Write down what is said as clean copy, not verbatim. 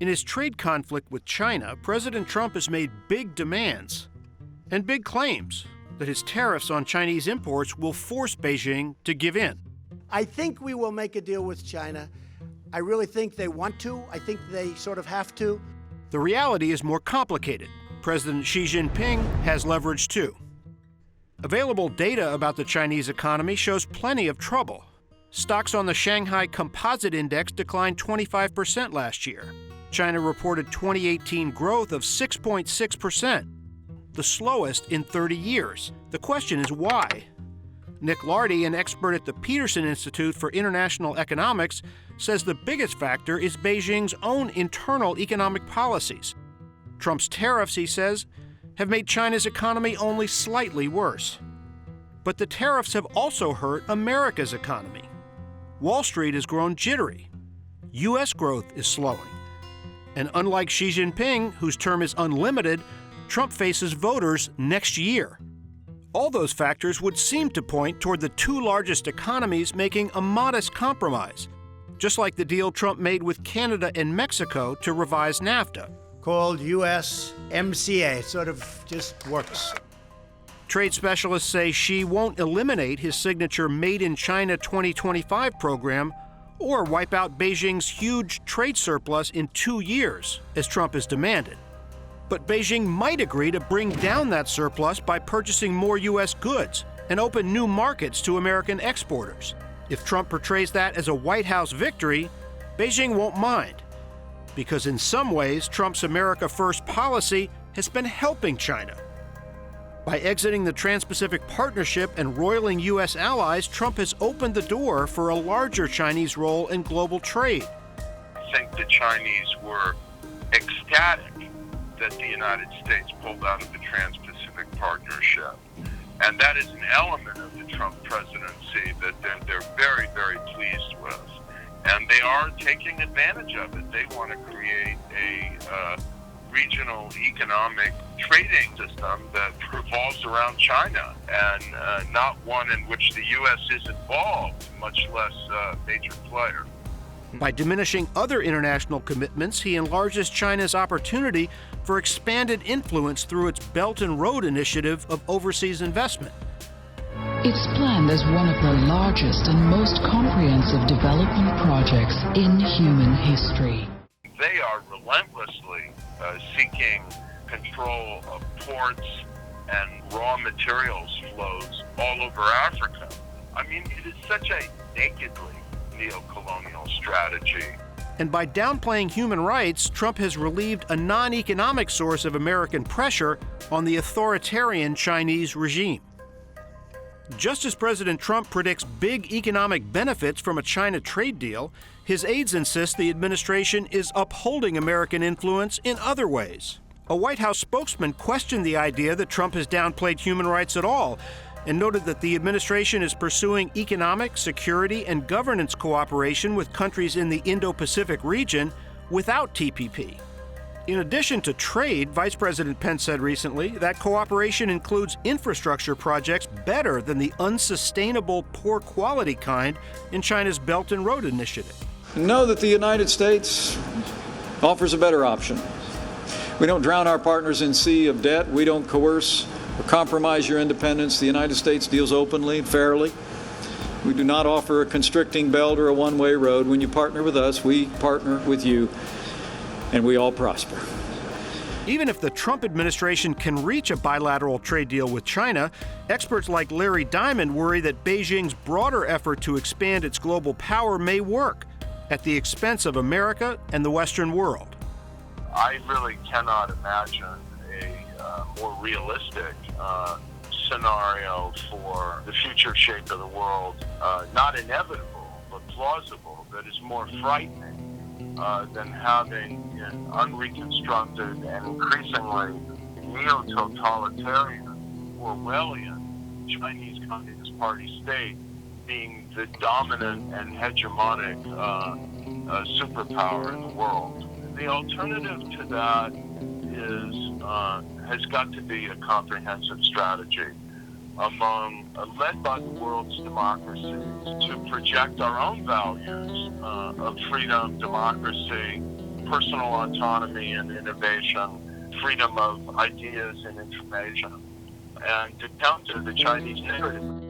In his trade conflict with China, President Trump has made big demands and big claims that his tariffs on Chinese imports will force Beijing to give in. I think we will make a deal with China. I really think they want to. I think they sort of have to. The reality is more complicated. President Xi Jinping has leverage too. Available data about the Chinese economy shows plenty of trouble. Stocks on the Shanghai Composite Index declined 25% last year. China reported 2018 growth of 6.6%, the slowest in 30 years. The question is why? Nick Lardy, an expert at the Peterson Institute for International Economics, says the biggest factor is Beijing's own internal economic policies. Trump's tariffs, he says, have made China's economy only slightly worse. But the tariffs have also hurt America's economy. Wall Street has grown jittery. U.S. growth is slowing. And unlike Xi Jinping, whose term is unlimited, Trump faces voters next year. All those factors would seem to point toward the two largest economies making a modest compromise, just like the deal Trump made with Canada and Mexico to revise NAFTA. Called USMCA. It sort of just works. Trade specialists say Xi won't eliminate his signature Made in China 2025 program or wipe out Beijing's huge trade surplus in 2 years, as Trump has demanded. But Beijing might agree to bring down that surplus by purchasing more U.S. goods and open new markets to American exporters. If Trump portrays that as a White House victory, Beijing won't mind, because in some ways, Trump's America First policy has been helping China. By exiting the Trans-Pacific Partnership and roiling U.S. allies, Trump has opened the door for a larger Chinese role in global trade. I think the Chinese were ecstatic that the United States pulled out of the Trans-Pacific Partnership. And that is an element of the Trump presidency that they're very, very pleased with. And they are taking advantage of it. They want to create a regional economic trading system that revolves around China and not one in which the U.S. is involved, much less a major player. By diminishing other international commitments, he enlarges China's opportunity for expanded influence through its Belt and Road Initiative of overseas investment. It's planned as one of the largest and most comprehensive development projects in human history. They are relentlessly seeking control of ports and raw materials flows all over Africa. I mean, it is such a nakedly neo-colonial strategy. And by downplaying human rights, Trump has relieved a non-economic source of American pressure on the authoritarian Chinese regime. Just as President Trump predicts big economic benefits from a China trade deal, his aides insist the administration is upholding American influence in other ways. A White House spokesman questioned the idea that Trump has downplayed human rights at all and noted that the administration is pursuing economic, security, and governance cooperation with countries in the Indo-Pacific region without TPP. In addition to trade, Vice President Pence said recently that cooperation includes infrastructure projects better than the unsustainable, poor quality kind in China's Belt and Road Initiative. Know that the United States offers a better option. We don't drown our partners in sea of debt. We don't coerce or compromise your independence. The United States deals openly and fairly. We do not offer a constricting belt or a one-way road. When you partner with us, we partner with you, and we all prosper. Even if the Trump administration can reach a bilateral trade deal with China, experts like Larry Diamond worry that Beijing's broader effort to expand its global power may work at the expense of America and the Western world. I really cannot imagine a more realistic scenario for the future shape of the world, not inevitable, but plausible, that is more frightening than having an unreconstructed and increasingly neo-totalitarian, Orwellian Chinese Communist Party state being the dominant and hegemonic superpower in the world. The alternative to that has got to be a comprehensive strategy led by the world's democracies to project our own values of freedom, democracy, personal autonomy and innovation, freedom of ideas and information, and to counter the Chinese narrative.